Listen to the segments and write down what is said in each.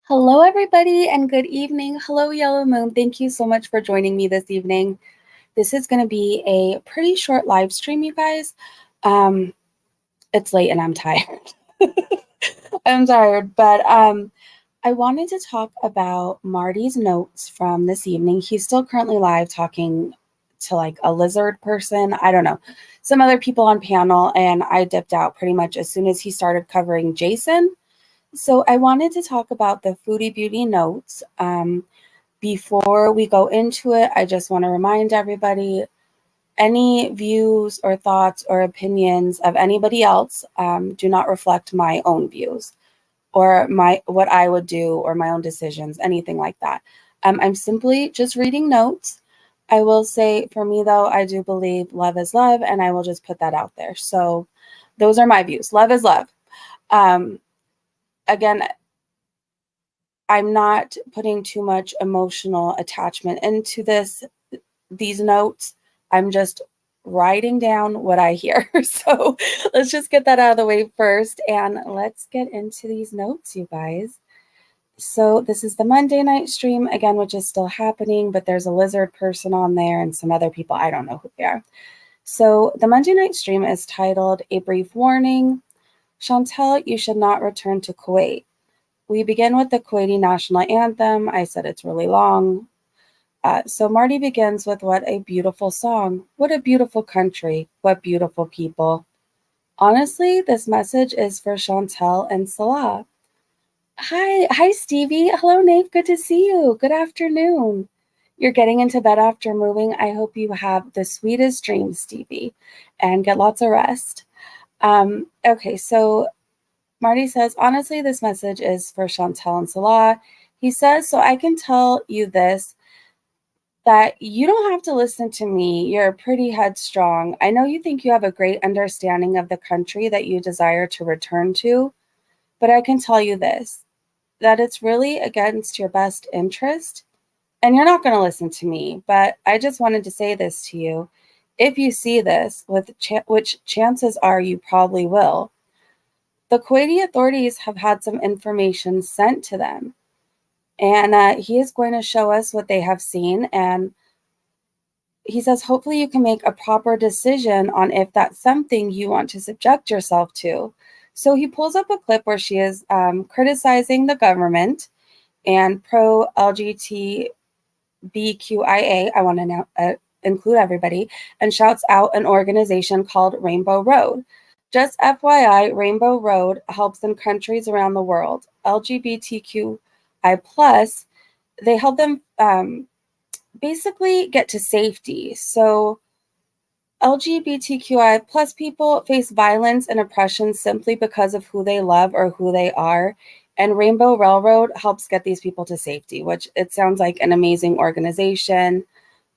Hello, everybody, and good evening. Hello, Yellow Moon. Thank you so much for joining me this evening. This is going to be a pretty short live stream, you guys. It's late and I'm tired. I'm tired, but I wanted to talk about Marty's notes from this evening. He's still currently live talking to like a lizard person. I don't know, some other people on panel, and I dipped out pretty much as soon as he started covering Jason. So I wanted to talk about the Foodie Beauty notes. Before we go into it, I just want to remind everybody, any views or thoughts or opinions of anybody else do not reflect my own views or what I would do or my own decisions, anything like that. I'm simply just reading notes. I will say, for me though, I do believe love is love, and I will just put that out there. So those are my views. Love is love. Again, I'm not putting too much emotional attachment into these notes. I'm just writing down what I hear. So let's just get that out of the way first, and let's get into these notes, you guys. So this is the Monday night stream again, which is still happening, but there's a lizard person on there and some other people. I don't know who they are. So the Monday night stream is titled A Brief Warning. Chantel, you should not return to Kuwait. We begin with the Kuwaiti national anthem. I said it's really long. So Marty begins with, what a beautiful song. What a beautiful country. What beautiful people. Honestly, this message is for Chantel and Salah. Hi, Stevie. Hello, Nate. Good to see you. Good afternoon. You're getting into bed after moving. I hope you have the sweetest dreams, Stevie, and get lots of rest. Okay, so Marty says, honestly, this message is for Chantel and Salah. He says, so I can tell you this, that you don't have to listen to me. You're pretty headstrong. I know you think you have a great understanding of the country that you desire to return to, but I can tell you this, that it's really against your best interest. And you're not going to listen to me, but I just wanted to say this to you. If you see this, which chances are you probably will, the Kuwaiti authorities have had some information sent to them, and he is going to show us what they have seen. And he says, hopefully you can make a proper decision on if that's something you want to subject yourself to. So he pulls up a clip where she is criticizing the government and pro-LGBTQIA. I want to now include everybody, and shouts out an organization called Rainbow Road. Just FYI, Rainbow Road helps in countries around the world. LGBTQI+, they help them basically get to safety. So LGBTQI+ people face violence and oppression simply because of who they love or who they are. And Rainbow Railroad helps get these people to safety, which it sounds like an amazing organization.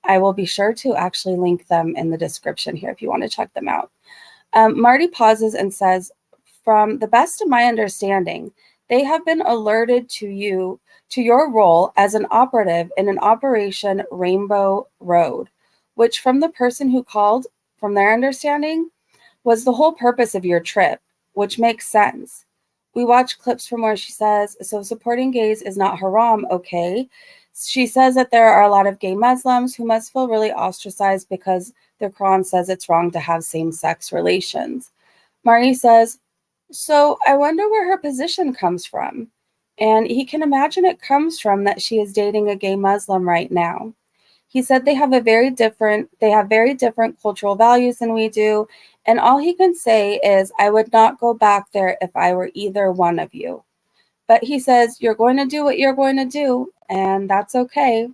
I will be sure to actually link them in the description here if you want to check them out. Marty pauses and says, from the best of my understanding, they have been alerted to your role as an operative in an Operation Rainbow Road, which from the person who called, from their understanding, was the whole purpose of your trip, which makes sense. We watch clips from where she says, so supporting gays is not haram, okay? She says that there are a lot of gay Muslims who must feel really ostracized because the Quran says it's wrong to have same-sex relations. Marty says, so I wonder where her position comes from. And he can imagine it comes from that she is dating a gay Muslim right now. He said they have very different cultural values than we do. And all he can say is, I would not go back there if I were either one of you. But he says, you're going to do what you're going to do, and that's okay.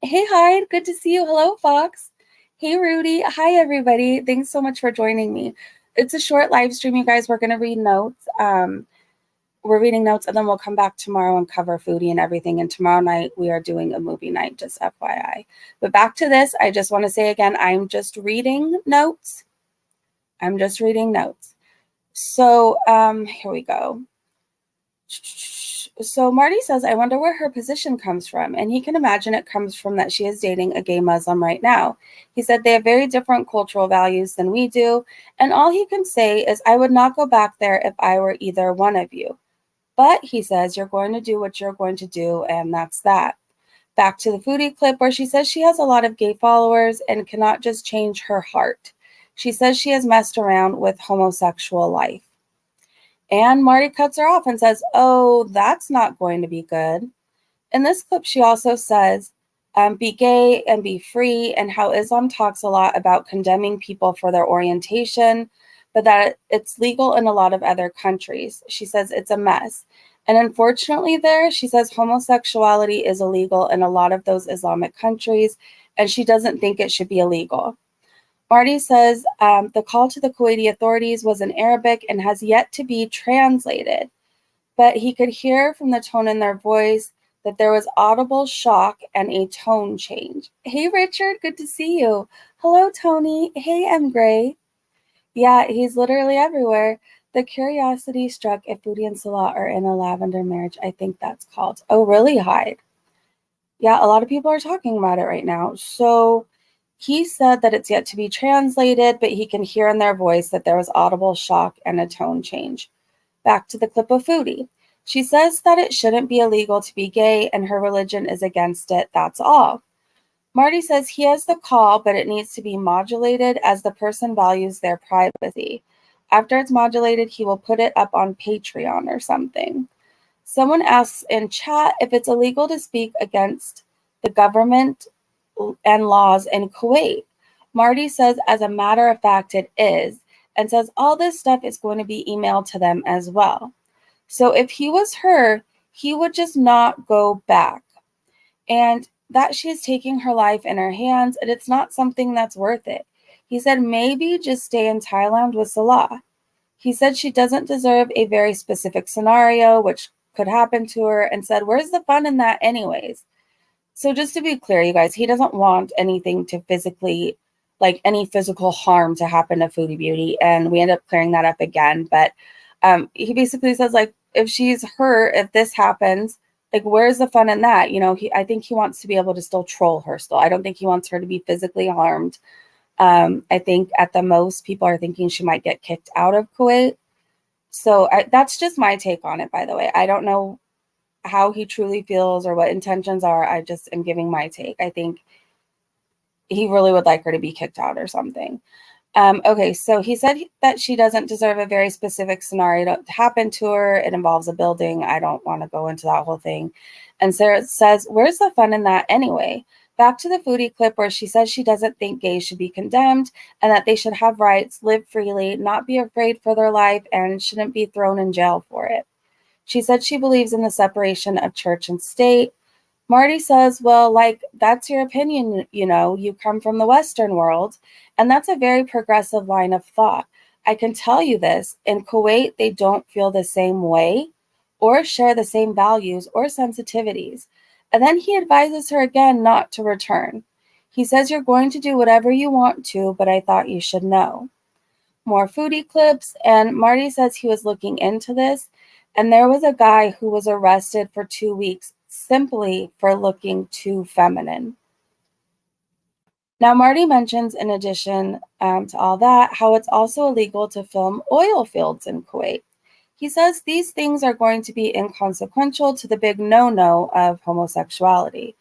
Hey, Hyde, good to see you. Hello, Fox. Hey, Rudy. Hi, everybody. Thanks so much for joining me. It's a short live stream, you guys. We're going to read notes. We're reading notes, and then we'll come back tomorrow and cover Foodie and everything. And tomorrow night, we are doing a movie night, just FYI. But back to this, I just want to say again, I'm just reading notes. So here we go. So Marty says, I wonder where her position comes from. And he can imagine it comes from that she is dating a gay Muslim right now. He said they have very different cultural values than we do. And all he can say is, I would not go back there if I were either one of you. But he says, you're going to do what you're going to do, and that's that. Back to the Foodie clip where she says she has a lot of gay followers and cannot just change her heart. She says she has messed around with homosexual life. And Marty cuts her off and says, oh, that's not going to be good. In this clip, she also says, be gay and be free, and how Islam talks a lot about condemning people for their orientation, but that it's legal in a lot of other countries. She says it's a mess. And unfortunately there, she says homosexuality is illegal in a lot of those Islamic countries, and she doesn't think it should be illegal. Marty says the call to the Kuwaiti authorities was in Arabic and has yet to be translated, but he could hear from the tone in their voice that there was audible shock and a tone change. Hey, Richard, good to see you. Hello, Tony. Hey, M. Gray. Yeah, he's literally everywhere. The curiosity struck if Foodie and Salah are in a lavender marriage. I think that's called. Oh, really, Hyde? Yeah, a lot of people are talking about it right now. So he said that it's yet to be translated, but he can hear in their voice that there was audible shock and a tone change. Back to the clip of Foodie. She says that it shouldn't be illegal to be gay and her religion is against it. That's all. Marty says he has the call, but it needs to be modulated as the person values their privacy. After it's modulated, he will put it up on Patreon or something. Someone asks in chat if it's illegal to speak against the government and laws in Kuwait. Marty says, as a matter of fact, it is, and says all this stuff is going to be emailed to them as well. So if he was her, he would just not go back. And that she is taking her life in her hands, and it's not something that's worth it. He said, maybe just stay in Thailand with Salah. He said she doesn't deserve a very specific scenario, which could happen to her, and said, where's the fun in that anyways? So just to be clear, you guys, he doesn't want anything to physically, like any physical harm to happen to Foodie Beauty. And we end up clearing that up again. But he basically says, like, if she's her, if this happens, like, where's the fun in that? You know, I think he wants to be able to still troll her still. I don't think he wants her to be physically harmed. I think at the most, people are thinking she might get kicked out of Kuwait. So that's just my take on it, by the way. I don't know how he truly feels or what intentions are. I just am giving my take. I think he really would like her to be kicked out or something. Okay, so he said that she doesn't deserve a very specific scenario to happen to her. It involves a building. I don't want to go into that whole thing. And Sarah says, where's the fun in that anyway? Back to the Foodie clip where she says she doesn't think gays should be condemned and that they should have rights, live freely, not be afraid for their life, and shouldn't be thrown in jail for it. She said she believes in the separation of church and state. Marty says, well, like, that's your opinion, you know, you come from the Western world, and that's a very progressive line of thought. I can tell you this, in Kuwait, they don't feel the same way or share the same values or sensitivities. And then he advises her again not to return. He says, you're going to do whatever you want to, but I thought you should know. More Foodie clips, and Marty says he was looking into this, and there was a guy who was arrested for 2 weeks simply for looking too feminine. Now, Marty mentions, in addition to all that, how it's also illegal to film oil fields in Kuwait. He says these things are going to be inconsequential to the big no-no of homosexuality.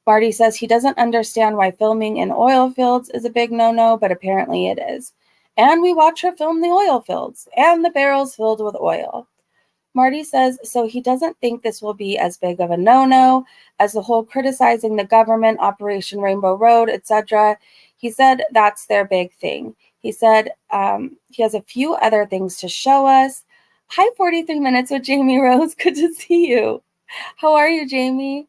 Marty says he doesn't understand why filming in oil fields is a big no-no, but apparently it is. And we watch her film the oil fields and the barrels filled with oil. Marty says so he doesn't think this will be as big of a no-no as the whole criticizing the government, Operation Rainbow Road, etc. He said that's their big thing. He said he has a few other things to show us. Hi, 43 Minutes with Jamie Rose. Good to see you. How are you, Jamie?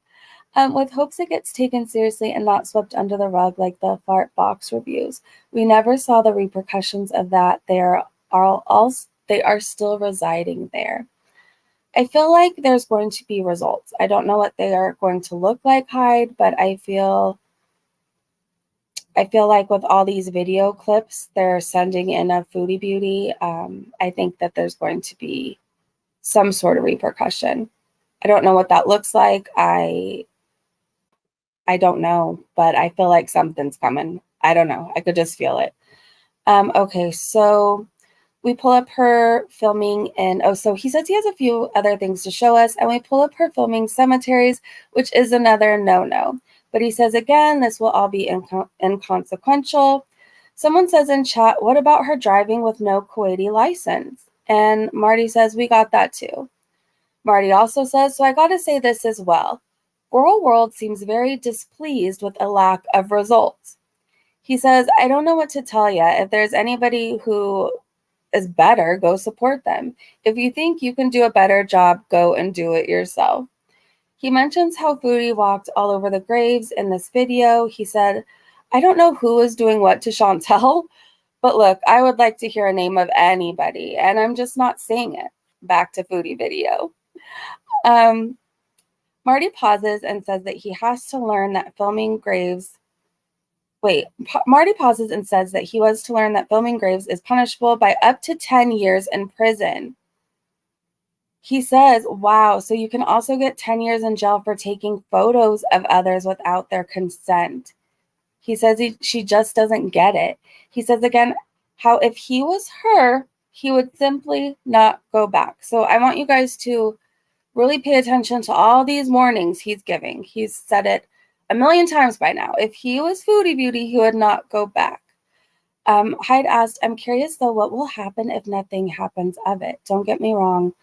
With hopes it gets taken seriously and not swept under the rug like the fart box reviews. We never saw the repercussions of that. They are still residing there. I feel like there's going to be results. I don't know what they are going to look like, Hyde, but I feel like with all these video clips they're sending in of Foodie Beauty, I think that there's going to be some sort of repercussion. I don't know what that looks like. I don't know, but I feel like something's coming. I don't know. I could just feel it. Okay, so We pull up her filming in, so he says he has a few other things to show us, and we pull up her filming cemeteries, which is another no-no. But he says, again, this will all be inconsequential. Someone says in chat, what about her driving with no Kuwaiti license? And Marty says, we got that too. Marty also says, so I got to say this as well. Girl World seems very displeased with a lack of results. He says, I don't know what to tell you. If there's anybody who is better, go support them. If you think you can do a better job, go and do it yourself. He mentions how Foodie walked all over the graves in this video. He said, I don't know who is doing what to Chantel, but look, I would like to hear a name of anybody, and I'm just not saying it. Back to Foodie video. Marty pauses and says that he has to learn that filming graves. Marty pauses and says that he was to learn that filming graves is punishable by up to 10 years in prison. He says, wow, so you can also get 10 years in jail for taking photos of others without their consent. He says she just doesn't get it. He says again, how if he was her, he would simply not go back. So I want you guys to really pay attention to all these warnings he's giving. He's said it a million times by now. If he was Foodie Beauty, he would not go back. Hyde asked, I'm curious though, what will happen if nothing happens of it? Don't get me wrong.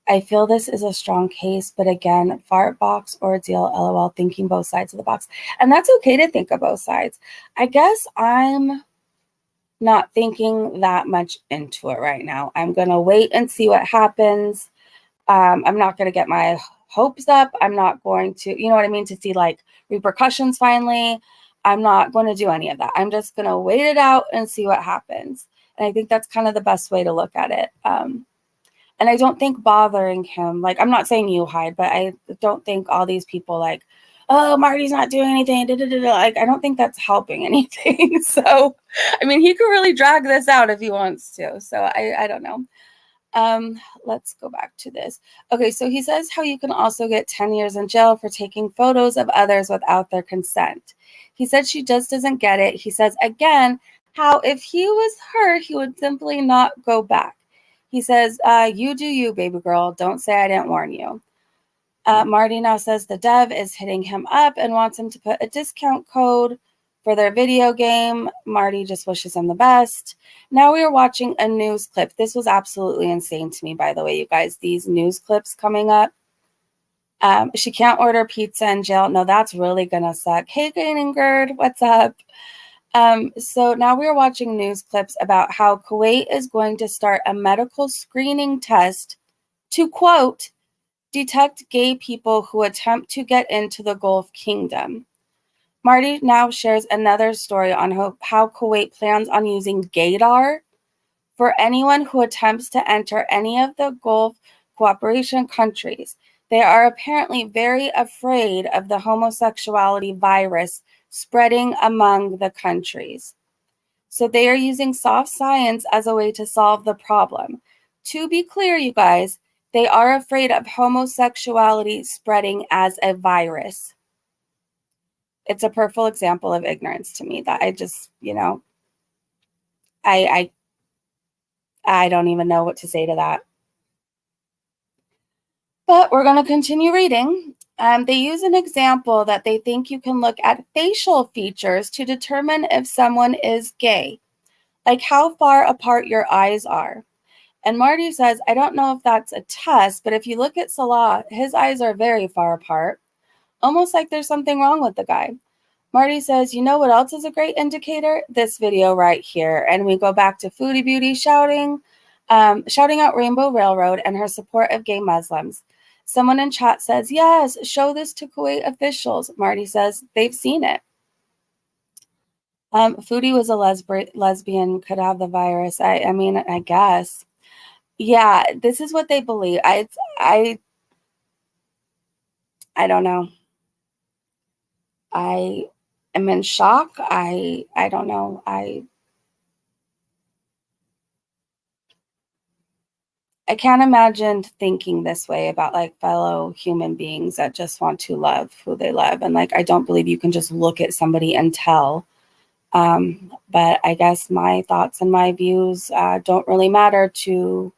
I feel this is a strong case, but again, fart box ordeal, LOL, thinking both sides of the box. And that's okay to think of both sides. I guess I'm not thinking that much into it right now. I'm going to wait and see what happens. I'm not going to get my hopes up. I'm not going to, you know what I mean, to see like repercussions finally. I'm not going to do any of that. I'm just going to wait it out and see what happens. And I think that's kind of the best way to look at it. And I don't think bothering him, like, I'm not saying you, Hyde, but I don't think all these people like, oh, Marty's not doing anything. Like, I don't think that's helping anything. So, I mean, he could really drag this out if he wants to. So I don't know. Let's go back to this. Okay, so he says how you can also get 10 years in jail for taking photos of others without their consent. He said she just doesn't get it. He says, again, how if he was her, he would simply not go back. He says, you do you, baby girl. Don't say I didn't warn you. Marty now says the dev is hitting him up and wants him to put a discount code for their video game. Marty just wishes him the best. Now we are watching a news clip. This was absolutely insane to me, by the way, you guys. These news clips coming up. She can't order pizza in jail. No, that's really going to suck. Hey, Gainingerd, what's up? So now we're watching news clips about how Kuwait is going to start a medical screening test to, quote, detect gay people who attempt to get into the Gulf Kingdom. Marty now shares another story on how Kuwait plans on using gaydar for anyone who attempts to enter any of the Gulf cooperation countries. They are apparently very afraid of the homosexuality virus spreading among the countries. So they are using soft science as a way to solve the problem. To be clear, you guys, they are afraid of homosexuality spreading as a virus. It's a perfect example of ignorance to me that I just, I don't even know what to say to that. But we're going to continue reading. They use an example that they think you can look at facial features to determine if someone is gay, like how far apart your eyes are. And Marty says, I don't know if that's a test, but if you look at Salah, his eyes are very far apart, almost like there's something wrong with the guy. Marty says, you know what else is a great indicator? This video right here. And we go back to Foodie Beauty shouting out Rainbow Railroad and her support of gay Muslims. Someone in chat says, yes, show this to Kuwait officials. Marty says, they've seen it. Foodie was a lesbian, could have the virus. I mean, I guess. Yeah, this is what they believe. I don't know. I am in shock. I don't know. I can't imagine thinking this way about like fellow human beings that just want to love who they love. And like, I don't believe you can just look at somebody and tell But I guess my thoughts and my views don't really matter to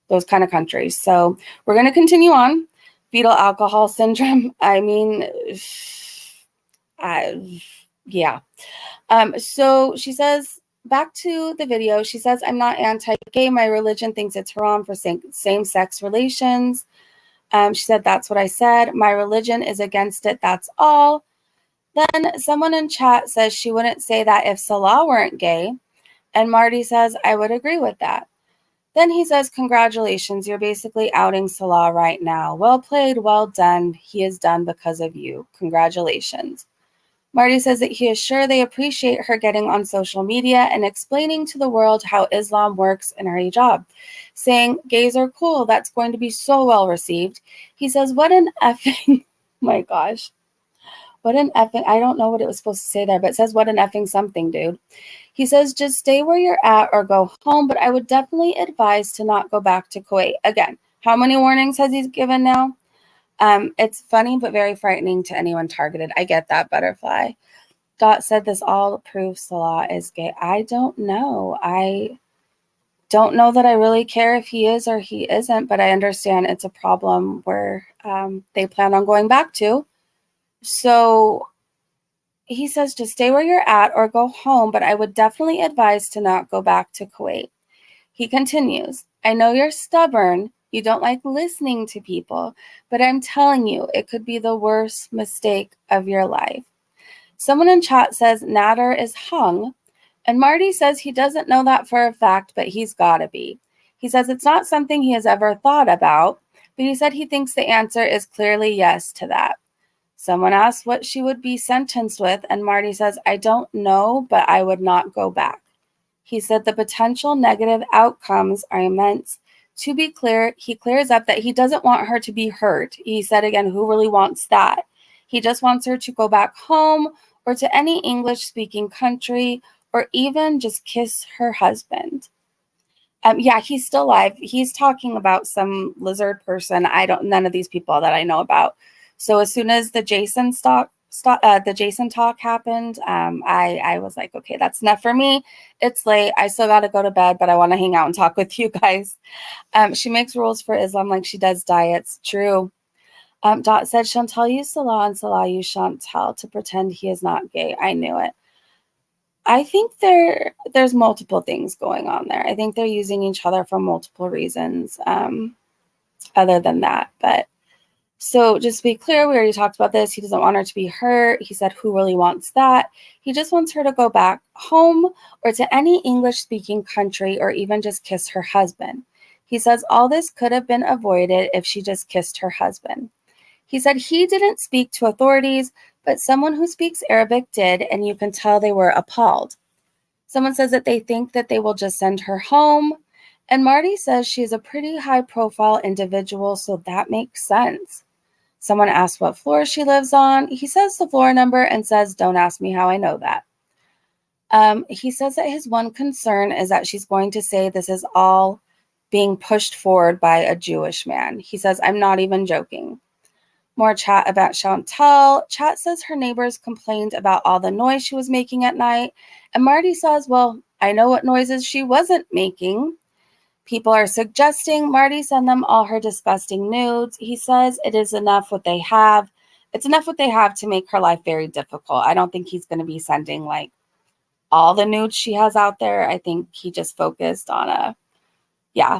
those kind of countries. So we're going to continue on. Fetal alcohol syndrome. I mean, yeah. So she says, back to the video, she says, I'm not anti-gay. My religion thinks it's haram for same-sex relations. She said, that's what I said. My religion is against it. That's all. Then someone in chat says she wouldn't say that if Salah weren't gay. And Marty says, I would agree with that. Then he says, congratulations, you're basically outing Salah right now. Well played, well done. He is done because of you. Congratulations. Marty says that he is sure they appreciate her getting on social media and explaining to the world how Islam works in her hijab, saying, gays are cool. That's going to be so well received. He says, what an effing, my gosh. What an effing, I don't know what it was supposed to say there, but it says, what an effing something, dude. He says, just stay where you're at or go home, but I would definitely advise to not go back to Kuwait. Again, how many warnings has he given now? It's funny, but very frightening to anyone targeted. I get that, Butterfly. Dot said this all proves Salah is gay. I don't know. I don't know that I really care if he is or he isn't, but I understand it's a problem where they plan on going back to. So he says, just stay where you're at or go home, but I would definitely advise to not go back to Kuwait. He continues, I know you're stubborn. You don't like listening to people, but I'm telling you, it could be the worst mistake of your life. Someone in chat says Nader is hung, and Marty says he doesn't know that for a fact, but he's got to be. He says it's not something he has ever thought about, but he said he thinks the answer is clearly yes to that. Someone asked what she would be sentenced with, and Marty says, I don't know, but I would not go back. He said the potential negative outcomes are immense. To be clear, he clears up that he doesn't want her to be hurt. He said again, who really wants that? He just wants her to go back home or to any English-speaking country or even just kiss her husband. Yeah, he's still alive. He's talking about some lizard person. None of these people that I know about. So as soon as the Jason talk happened, I was like, okay, that's enough for me. It's late. I still got to go to bed, but I want to hang out and talk with you guys. She makes rules for Islam like she does diets. True. Dot said, Chantal used Salah and Salah used Chantal to pretend he is not gay. I knew it. I think there's multiple things going on there. I think they're using each other for multiple reasons other than that. But so just to be clear, we already talked about this. He doesn't want her to be hurt. He said, who really wants that? He just wants her to go back home or to any English-speaking country or even just kiss her husband. He says all this could have been avoided if she just kissed her husband. He said he didn't speak to authorities, but someone who speaks Arabic did, and you can tell they were appalled. Someone says that they think that they will just send her home, and Marty says she is a pretty high-profile individual, so that makes sense. Someone asked what floor she lives on. He says the floor number and says, don't ask me how I know that. He says that his one concern is that she's going to say this is all being pushed forward by a Jewish man. He says, I'm not even joking. More chat about Chantal. Chat says her neighbors complained about all the noise she was making at night. And Marty says, well, I know what noises she wasn't making. People are suggesting Marty send them all her disgusting nudes. He says it is enough what they have. It's enough what they have to make her life very difficult. I don't think he's going to be sending like all the nudes she has out there. I think he just focused on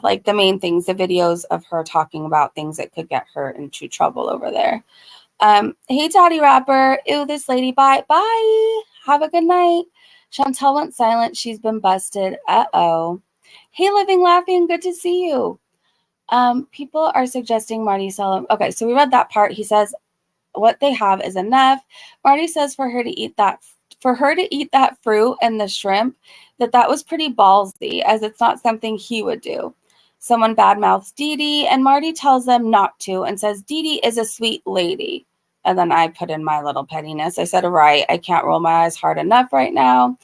like the main things, the videos of her talking about things that could get her into trouble over there. Hey, Daddy Rapper. Ew, this lady. Bye. Bye. Have a good night. Chantal went silent. She's been busted. Uh-oh. Hey, Living Laughing. Good to see you. People are suggesting Marty sell him. Okay, so we read that part. He says what they have is enough. Marty says for her to eat that fruit and the shrimp, that was pretty ballsy, as it's not something he would do. Someone badmouths Dee Dee, and Marty tells them not to and says Dee Dee is a sweet lady. And then I put in my little pettiness. I said, right, I can't roll my eyes hard enough right now.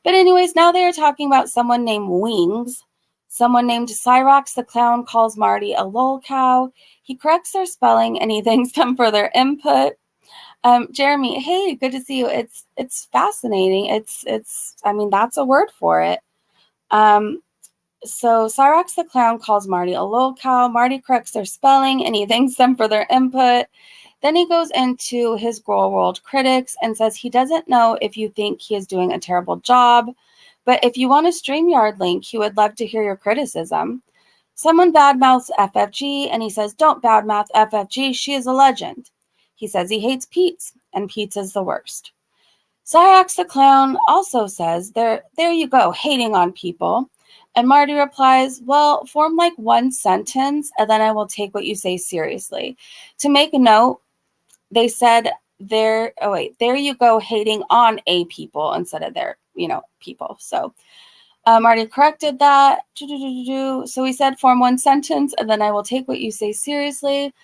But anyways, now they are talking about someone named Wings. Someone named Cyrox the Clown calls Marty a lol cow. He corrects their spelling, and he thanks them for their input. Jeremy, hey, good to see you. It's fascinating. I mean, that's a word for it. So Cyrax the clown calls Marty a lolcow. Marty corrects their spelling and he thanks them for their input. Then he goes into his Girl World critics and says he doesn't know if you think he is doing a terrible job, but if you want a StreamYard link, he would love to hear your criticism. Someone badmouths FFG and he says, don't badmouth FFG, she is a legend. He says he hates Pete's and Pete's is the worst. Cyrax the clown also says, there you go, hating on people. And Marty replies, well, form like one sentence and then I will take what you say seriously. To make a note, they said there you go, hating on a people instead of their, people. So Marty corrected that. So he said, form one sentence and then I will take what you say seriously.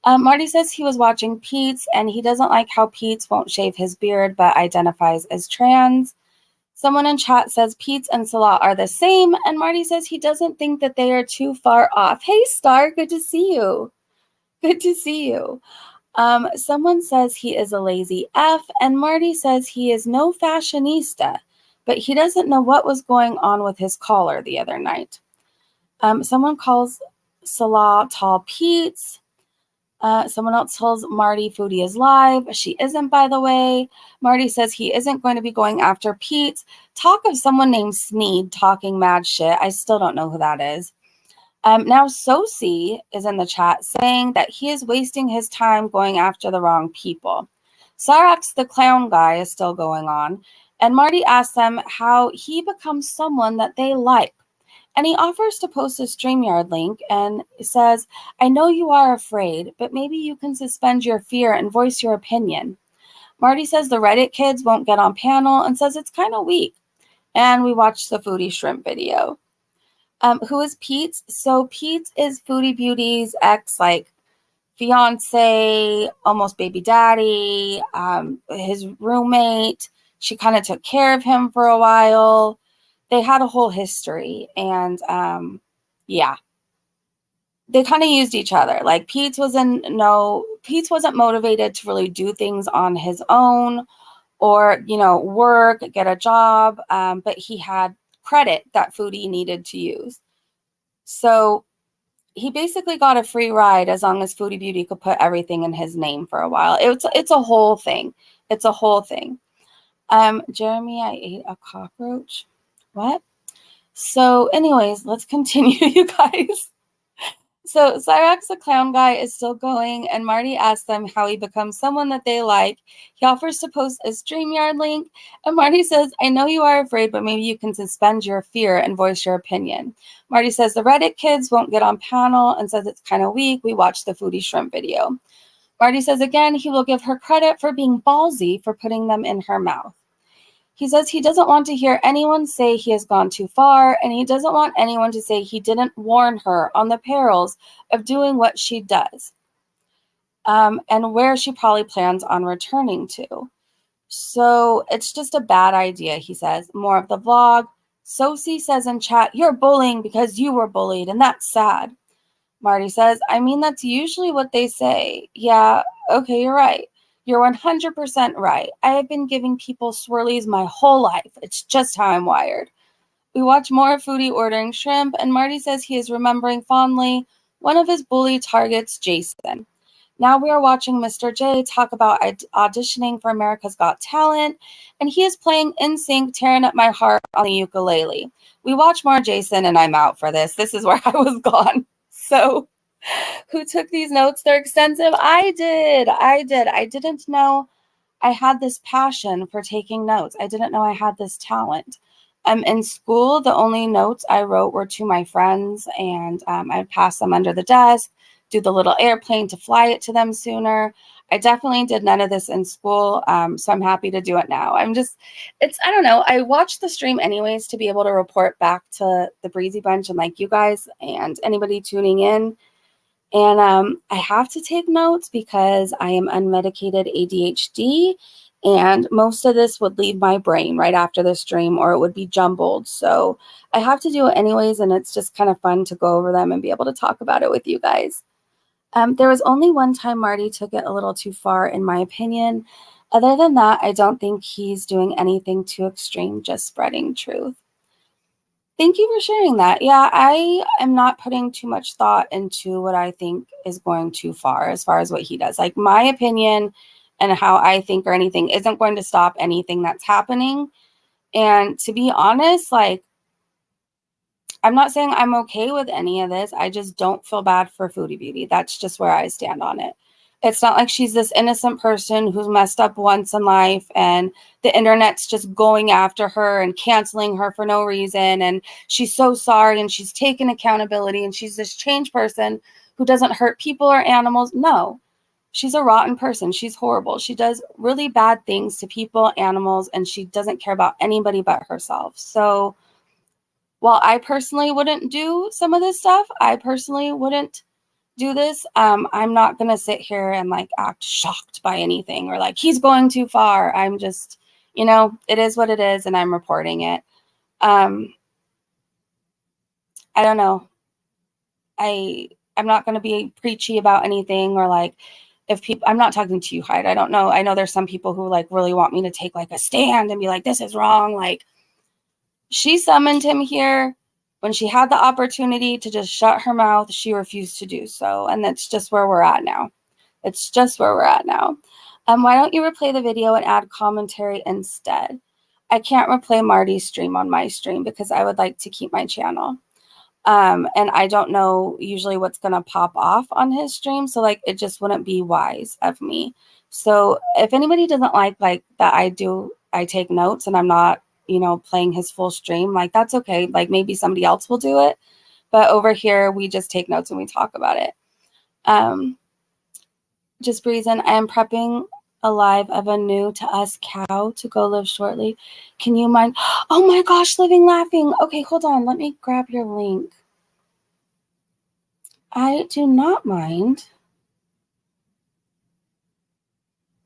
Marty says he was watching Pete's and he doesn't like how Pete's won't shave his beard but identifies as trans. Someone in chat says Pete's and Salah are the same, and Marty says he doesn't think that they are too far off. Hey, Star, good to see you. Good to see you. Someone says he is a lazy F, and Marty says he is no fashionista, but he doesn't know what was going on with his collar the other night. Someone calls Salah tall Pete's. Someone else tells Marty Foodie is live. She isn't, by the way. Marty says he isn't going to be going after Pete. Talk of someone named Sneed talking mad shit. I still don't know who that is. Now Sosie is in the chat saying that he is wasting his time going after the wrong people. Cyrax the clown guy is still going on. And Marty asks them how he becomes someone that they like. And he offers to post a StreamYard link and says, I know you are afraid, but maybe you can suspend your fear and voice your opinion. Marty says the Reddit kids won't get on panel and says it's kind of weak. And we watched the Foodie shrimp video. Who is Pete? So Pete is Foodie Beauty's ex, fiance, almost baby daddy, his roommate. She kind of took care of him for a while. They had a whole history, and they kind of used each other. Like Pete wasn't motivated to really do things on his own or, work, get a job, but he had credit that Foodie needed to use. So he basically got a free ride as long as Foodie Beauty could put everything in his name for a while. It's a whole thing. It's a whole thing. Jeremy, I ate a cockroach. What? So anyways, let's continue, you guys. So Cyrax the clown guy is still going, and Marty asks them how he becomes someone that they like. He offers to post a StreamYard link, and Marty says, I know you are afraid, but maybe you can suspend your fear and voice your opinion. Marty says the Reddit kids won't get on panel and says it's kind of weak. We watched the Foodie shrimp video. Marty says again he will give her credit for being ballsy for putting them in her mouth. He says he doesn't want to hear anyone say he has gone too far, and he doesn't want anyone to say he didn't warn her on the perils of doing what she does, and where she probably plans on returning to. So it's just a bad idea, he says. More of the vlog. Sosie says in chat, you're bullying because you were bullied, and that's sad. Marty says, I mean, that's usually what they say. Yeah, okay, you're right. You're 100% right. I have been giving people swirlies my whole life. It's just how I'm wired. We watch more Foodie ordering shrimp, and Marty says he is remembering fondly one of his bully targets, Jason. Now we are watching Mr. J talk about auditioning for America's Got Talent, and he is playing NSYNC, tearing up my heart on the ukulele. We watch more Jason, and I'm out for this. This is where I was gone. So who took these notes? They're extensive. I did. I didn't know I had this passion for taking notes. I didn't know I had this talent. In school, the only notes I wrote were to my friends, and I'd pass them under the desk, do the little airplane to fly it to them sooner. I definitely did none of this in school, so I'm happy to do it now. I don't know. I watched the stream anyways to be able to report back to the Breezy Bunch and you guys and anybody tuning in. And I have to take notes because I am unmedicated ADHD, and most of this would leave my brain right after the stream or it would be jumbled. So I have to do it anyways, and it's just kind of fun to go over them and be able to talk about it with you guys. There was only one time Marty took it a little too far, in my opinion. Other than that, I don't think he's doing anything too extreme, just spreading truth. Thank you for sharing that. Yeah, I am not putting too much thought into what I think is going too far as what he does. Like, my opinion and how I think or anything isn't going to stop anything that's happening. And to be honest, like, I'm not saying I'm okay with any of this. I just don't feel bad for Foodie Beauty. That's just where I stand on it. It's not like she's this innocent person who's messed up once in life and the internet's just going after her and canceling her for no reason. And she's so sorry and she's taken accountability and she's this changed person who doesn't hurt people or animals. No, she's a rotten person. She's horrible. She does really bad things to people, animals, and she doesn't care about anybody but herself. So while I personally wouldn't do some of this stuff, I personally wouldn't do this. I'm not going to sit here and like act shocked by anything or like he's going too far. I'm just, it is what it is and I'm reporting it. I don't know. I'm not going to be preachy about anything or like if people, I'm not talking to you, Hyde. I don't know. I know there's some people who like really want me to take like a stand and be like, this is wrong. Like, she summoned him here. When she had the opportunity to just shut her mouth, she refused to do so. And that's just where we're at now. It's just where we're at now. Why don't you replay the video and add commentary instead? I can't replay Marty's stream on my stream because I would like to keep my channel. And I don't know usually what's going to pop off on his stream. So like, it just wouldn't be wise of me. So if anybody doesn't like that I take notes and I'm not, playing his full stream, like that's okay. Like maybe somebody else will do it. But over here, we just take notes and we talk about it. Just breezing. I am prepping a live of a new to us cow to go live shortly. Can you mind? Oh my gosh, living laughing. Okay, hold on. Let me grab your link. I do not mind.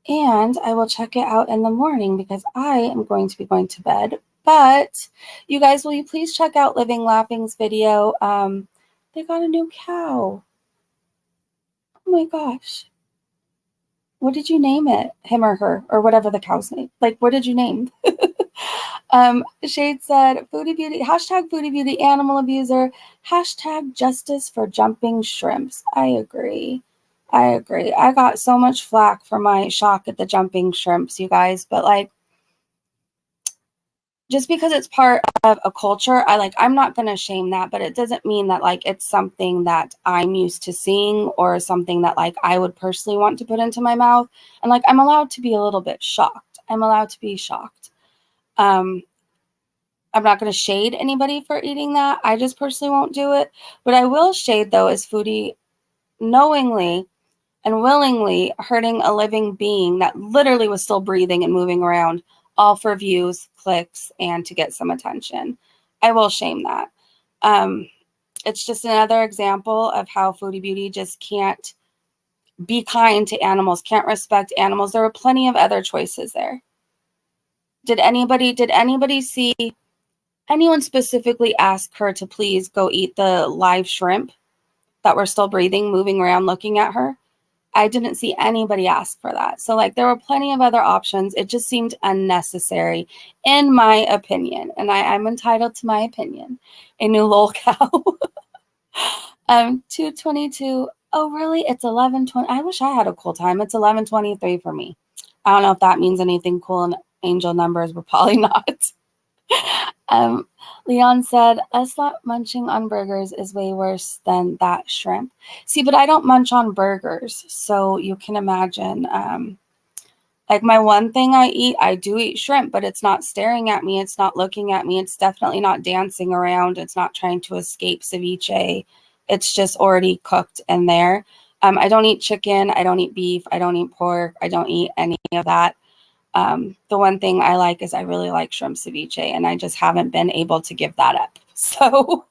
And I will check it out in the morning because I am going to be going to bed. But you guys, will you please check out Living Laughing's video? They got a new cow. Oh my gosh. What did you name it? Him or her or whatever the cow's name. Like, what did you name? Shade said, Foodie Beauty, hashtag Foodie Beauty animal abuser, hashtag justice for jumping shrimps. I agree. I got so much flack for my shock at the jumping shrimps, you guys, but like, just because it's part of a culture, I'm not going to shame that, but it doesn't mean that like it's something that I'm used to seeing or something that like I would personally want to put into my mouth. And like, I'm allowed to be a little bit shocked. I'm allowed to be shocked. I'm not going to shade anybody for eating that. I just personally won't do it. What I will shade though is Foodie knowingly and willingly hurting a living being that literally was still breathing and moving around, all for views, clicks, and to get some attention. I will shame that. It's just another example of how Foodie Beauty just can't be kind to animals, can't respect animals. There were plenty of other choices there. Did anybody see anyone specifically ask her to please go eat the live shrimp that were still breathing, moving around, looking at her? I didn't see anybody ask for that. So like there were plenty of other options. It just seemed unnecessary in my opinion. And I'm entitled to my opinion. A new lol cow. 2:22. Oh, really? It's 11:20. I wish I had a cool time. It's 11:23 for me. I don't know if that means anything cool in angel numbers, but probably not. Leon said, us not munching on burgers is way worse than that shrimp. See, but I don't munch on burgers. So you can imagine, like my one thing I do eat shrimp, but it's not staring at me. It's not looking at me. It's definitely not dancing around. It's not trying to escape ceviche. It's just already cooked in there. I don't eat chicken. I don't eat beef. I don't eat pork. I don't eat any of that. The one thing I like is I really like shrimp ceviche, and I just haven't been able to give that up. So,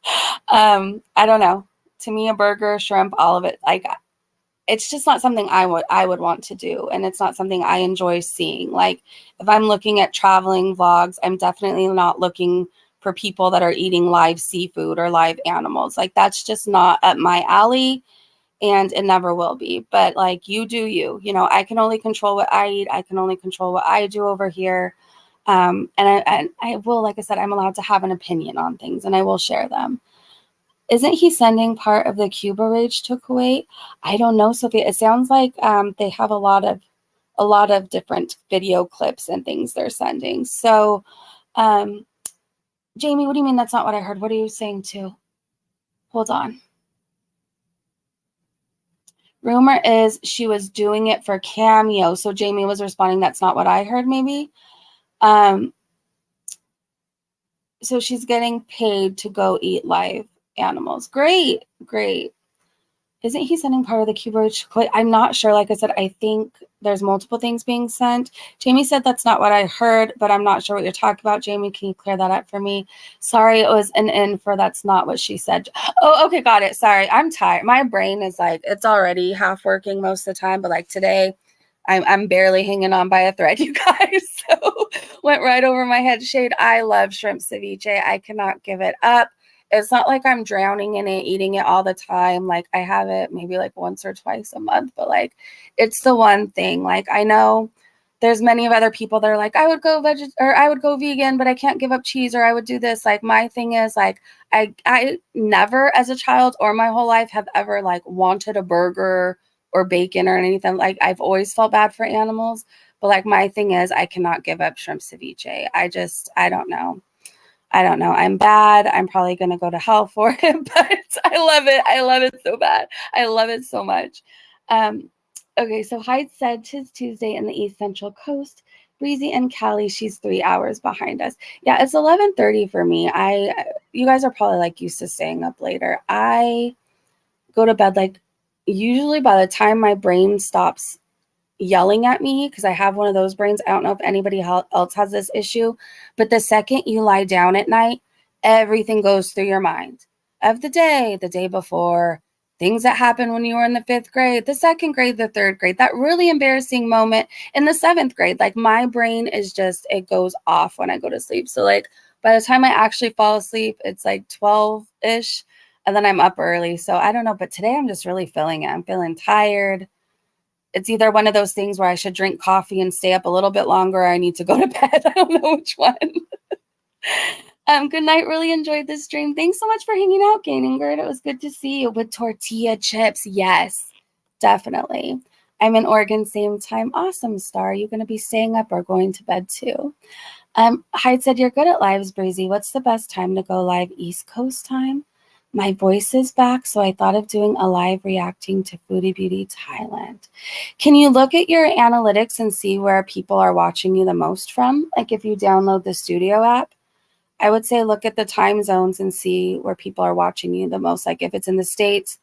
I don't know. To me, a burger, shrimp, all of it, like it's just not something I would want to do, and it's not something I enjoy seeing. Like if I'm looking at traveling vlogs, I'm definitely not looking for people that are eating live seafood or live animals. Like that's just not up my alley. and it never will be. But like, you do you. You know, I can only control what I eat. I can only control what I do over here. And I will, like I said, I'm allowed to have an opinion on things, and I will share them. Isn't he sending part of the Cuba rage to Kuwait? I don't know, Sophia. It sounds like they have a lot of different video clips and things they're sending. So, Jamie, what do you mean that's not what I heard? What are you saying too? Hold on. Rumor is she was doing it for Cameo. So Jamie was responding, that's not what I heard, maybe. So she's getting paid to go eat live animals. Great, great. Isn't he sending part of the Cuba? I'm not sure. Like I said, I think there's multiple things being sent. Jamie said that's not what I heard, but I'm not sure what you're talking about. Jamie, can you clear that up for me? Sorry, it was an in for that's not what she said. Oh, okay, got it. Sorry, I'm tired. My brain is like, it's already half working most of the time, but like today, I'm barely hanging on by a thread, you guys. So went right over my head. Shade, I love shrimp ceviche. I cannot give it up. It's not like I'm drowning in it, eating it all the time. Like, I have it maybe like once or twice a month, but like, it's the one thing. Like, I know there's many of other people that are like, I would go I would go vegan, but I can't give up cheese, or I would do this. Like, my thing is like, I never as a child or my whole life have ever like wanted a burger or bacon or anything. Like, I've always felt bad for animals, but like, my thing is I cannot give up shrimp ceviche. I don't know. I don't know. I'm bad. I'm probably going to go to hell for it, but I love it. I love it so bad. I love it so much. Okay, so Hyde said 'tis Tuesday in the East Central Coast. Breezy and Callie, she's 3 hours behind us. Yeah, it's 11:30 for me. You guys are probably like used to staying up later. I go to bed like usually by the time my brain stops yelling at me, because I have one of those brains. I don't know if anybody else has this issue, but the second you lie down at night, everything goes through your mind of the day before, things that happened when you were in the 5th grade, the 2nd grade, the 3rd grade, that really embarrassing moment in the 7th grade. Like, my brain is just, it goes off when I go to sleep. So like, by the time I actually fall asleep, it's like 12-ish, and then I'm up early. So I don't know, but today I'm just really feeling it. I'm feeling tired. It's either one of those things where I should drink coffee and stay up a little bit longer, or I need to go to bed. I don't know which one. Good night. Really enjoyed this stream. Thanks so much for hanging out, Gainingard. It was good to see you with tortilla chips. Yes, definitely. I'm in Oregon, same time. Awesome, Star. Are you going to be staying up or going to bed too? Hyde said, you're good at lives, Breezy. What's the best time to go live? East Coast time? My voice is back, so I thought of doing a live reacting to Foodie Beauty Thailand. Can you look at your analytics and see where people are watching you the most from? Like, if you download the Studio app, I would say look at the time zones and see where people are watching you the most. Like, if it's in the States,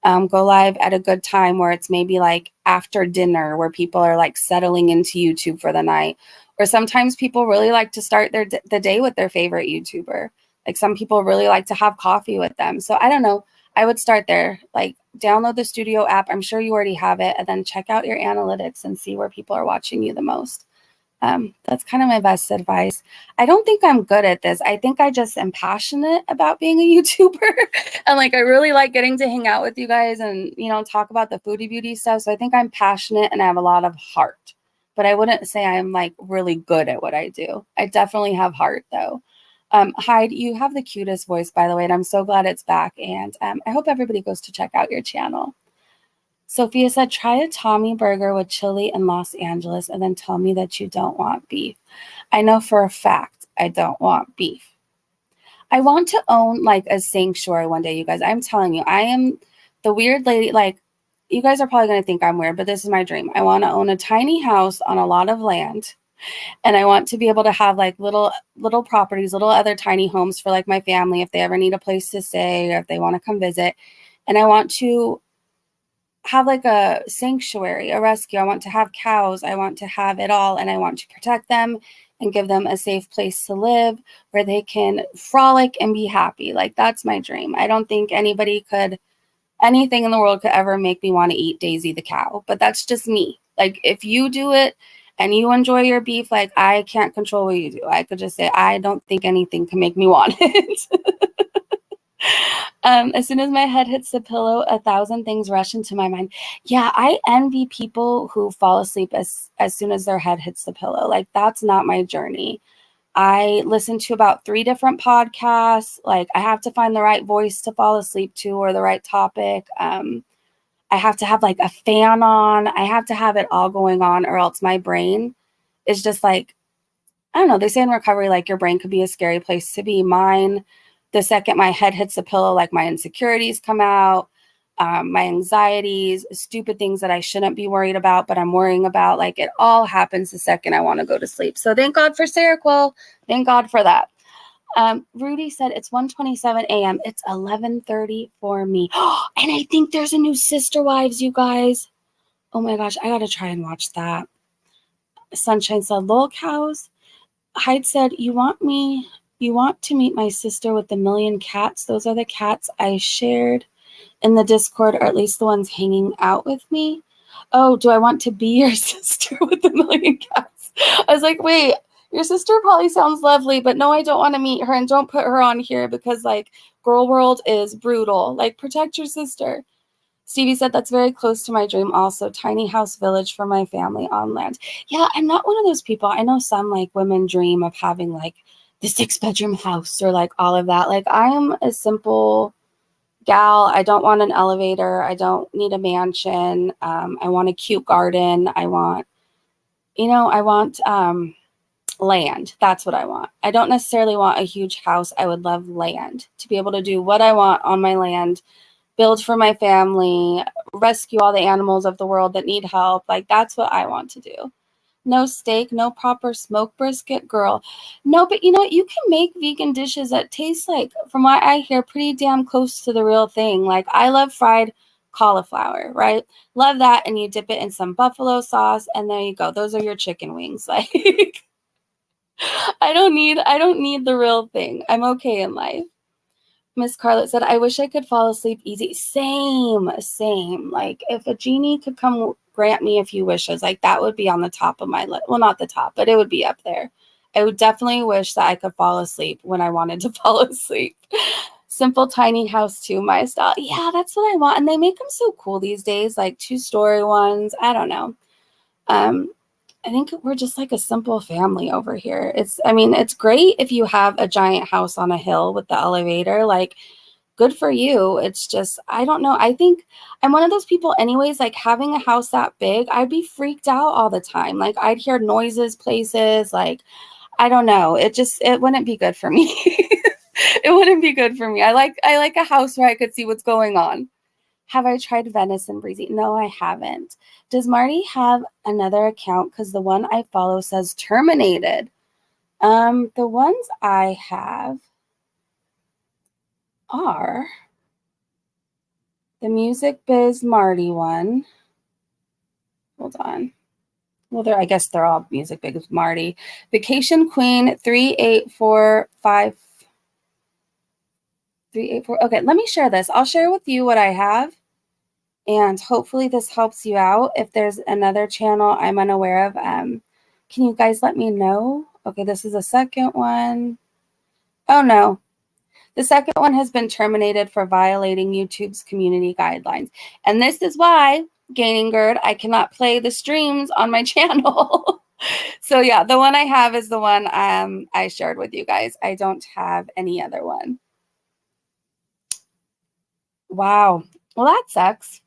go live at a good time where it's maybe like after dinner, where people are like settling into YouTube for the night. Or sometimes people really like to start the day with their favorite YouTuber. Like, some people really like to have coffee with them. So I don't know. I would start there. Like, download the Studio app. I'm sure you already have it. And then check out your analytics and see where people are watching you the most. That's kind of my best advice. I don't think I'm good at this. I think I just am passionate about being a YouTuber. And like, I really like getting to hang out with you guys and, you know, talk about the foodie beauty stuff. So I think I'm passionate and I have a lot of heart. But I wouldn't say I'm like really good at what I do. I definitely have heart though. Hyde, you have the cutest voice, by the way, and I'm so glad it's back. And I hope everybody goes to check out your channel. Sophia said, try a Tommy burger with chili in Los Angeles and then tell me that you don't want beef. I know for a fact I don't want beef. I want to own like a sanctuary one day, you guys. I'm telling you, I am the weird lady. Like, you guys are probably going to think I'm weird, but this is my dream. I want to own a tiny house on a lot of land. And I want to be able to have like little properties, little other tiny homes for like my family if they ever need a place to stay or if they want to come visit. And I want to have like a sanctuary, a rescue. I want to have cows. I want to have it all. And I want to protect them and give them a safe place to live where they can frolic and be happy. Like, that's my dream. I don't think anything in the world could ever make me want to eat Daisy the cow, but that's just me. Like, if you do it and you enjoy your beef, like, I can't control what you do. I could just say, I don't think anything can make me want it. As soon as my head hits the pillow, 1,000 things rush into my mind. Yeah, I envy people who fall asleep as soon as their head hits the pillow. Like, that's not my journey. I listen to about 3 different podcasts. Like, I have to find the right voice to fall asleep to or the right topic. I have to have like a fan on. I have to have it all going on, or else my brain is just like, I don't know. They say in recovery, like, your brain could be a scary place to be. Mine, the second my head hits the pillow, like, my insecurities come out, my anxieties, stupid things that I shouldn't be worried about, but I'm worrying about. Like, it all happens the second I want to go to sleep. So thank God for Seroquel. Thank God for that. Rudy said it's 1:27 a.m. It's 11:30 for me. And I think there's a new Sister Wives, you guys. Oh my gosh, I gotta try and watch that. Sunshine said, lol cows. Hyde said, you want to meet my sister with the million cats? Those are the cats I shared in the Discord, or at least the ones hanging out with me. Oh, do I want to be your sister with the million cats? I was like, wait, your sister probably sounds lovely, but no, I don't want to meet her, and don't put her on here because, like, girl world is brutal. Like, protect your sister. Stevie said, that's very close to my dream also. Tiny house village for my family on land. Yeah, I'm not one of those people. I know some, like, women dream of having, like, the 6-bedroom house or, like, all of that. Like, I am a simple gal. I don't want an elevator. I don't need a mansion. I want a cute garden. I want land. That's what I want. I don't necessarily want a huge house. I would love land to be able to do what I want on my land, build for my family, rescue all the animals of the world that need help. Like, that's what I want to do. No steak, no proper smoked brisket, girl. No, but you know what? You can make vegan dishes that taste like, from what I hear, pretty damn close to the real thing. Like, I love fried cauliflower, right? Love that. And you dip it in some buffalo sauce, and there you go. Those are your chicken wings. Like, I don't need the real thing. I'm okay in life. Miss Carlett said, I wish I could fall asleep easy. Same. Like, if a genie could come grant me a few wishes, like, that would be on the top of my list. Well, not the top, but it would be up there. I would definitely wish that I could fall asleep when I wanted to fall asleep. Simple tiny house too, my style. Yeah, that's what I want. And they make them so cool these days, like 2-story ones. I don't know. I think we're just like a simple family over here. It's great if you have a giant house on a hill with the elevator, like, good for you. It's just, I don't know. I think I'm one of those people anyways, like, having a house that big, I'd be freaked out all the time. Like, I'd hear noises, places, like, I don't know. It wouldn't be good for me. It wouldn't be good for me. I like a house where I could see what's going on. Have I tried Venice and Breezy? No, I haven't. Does Marty have another account? Because the one I follow says terminated. The ones I have are the Music Biz Marty one. Hold on. Well, I guess they're all Music Biz Marty. Vacation Queen 3845. 384. Okay, let me share this. I'll share with you what I have, and hopefully this helps you out. If there's another channel I'm unaware of, can you guys let me know? Okay, this is the second one. Oh no, the second one has been terminated for violating YouTube's community guidelines. And this is why, Gaining Gird, I cannot play the streams on my channel. So yeah, the one I have is the one I shared with you guys. I don't have any other one. Wow. Well, that sucks.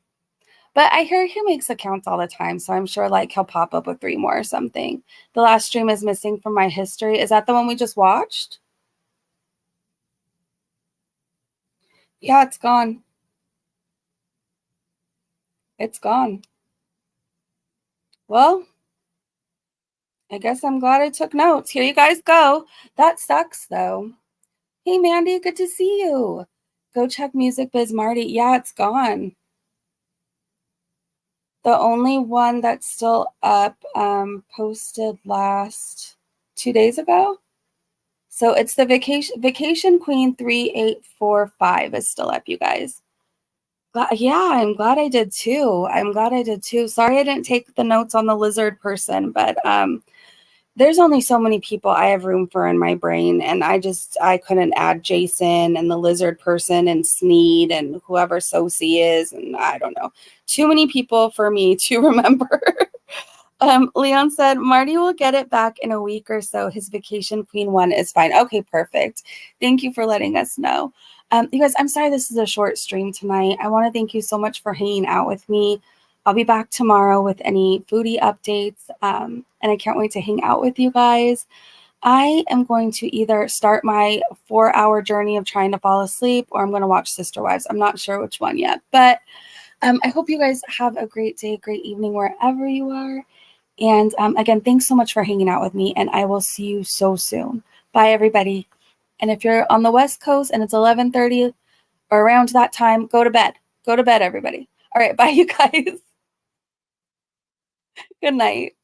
But I hear he makes accounts all the time, so I'm sure, like, he'll pop up with 3 more or something. The last stream is missing from my history. Is that the one we just watched? Yeah, it's gone. It's gone. Well, I guess I'm glad I took notes. Here you guys go. That sucks, though. Hey, Mandy, good to see you. Go check Music Biz Marty. Yeah, it's gone. The only one that's still up posted last 2 days ago. So it's the Vacation Queen 3845 is still up, you guys. Yeah, I'm glad I did too. Sorry I didn't take the notes on the lizard person, but there's only so many people I have room for in my brain, and I couldn't add Jason and the lizard person and Sneed and whoever Sosie is, and I don't know. Too many people for me to remember. Leon said, Marty will get it back in a week or so. His vacation queen one is fine. Okay, perfect. Thank you for letting us know. You guys, I'm sorry this is a short stream tonight. I want to thank you so much for hanging out with me. I'll be back tomorrow with any foodie updates, and I can't wait to hang out with you guys. I am going to either start my 4-hour journey of trying to fall asleep, or I'm going to watch Sister Wives. I'm not sure which one yet, but I hope you guys have a great day, great evening, wherever you are. And again, thanks so much for hanging out with me, and I will see you so soon. Bye, everybody. And if you're on the West Coast and it's 11:30 or around that time, go to bed. Go to bed, everybody. All right, bye, you guys. Good night.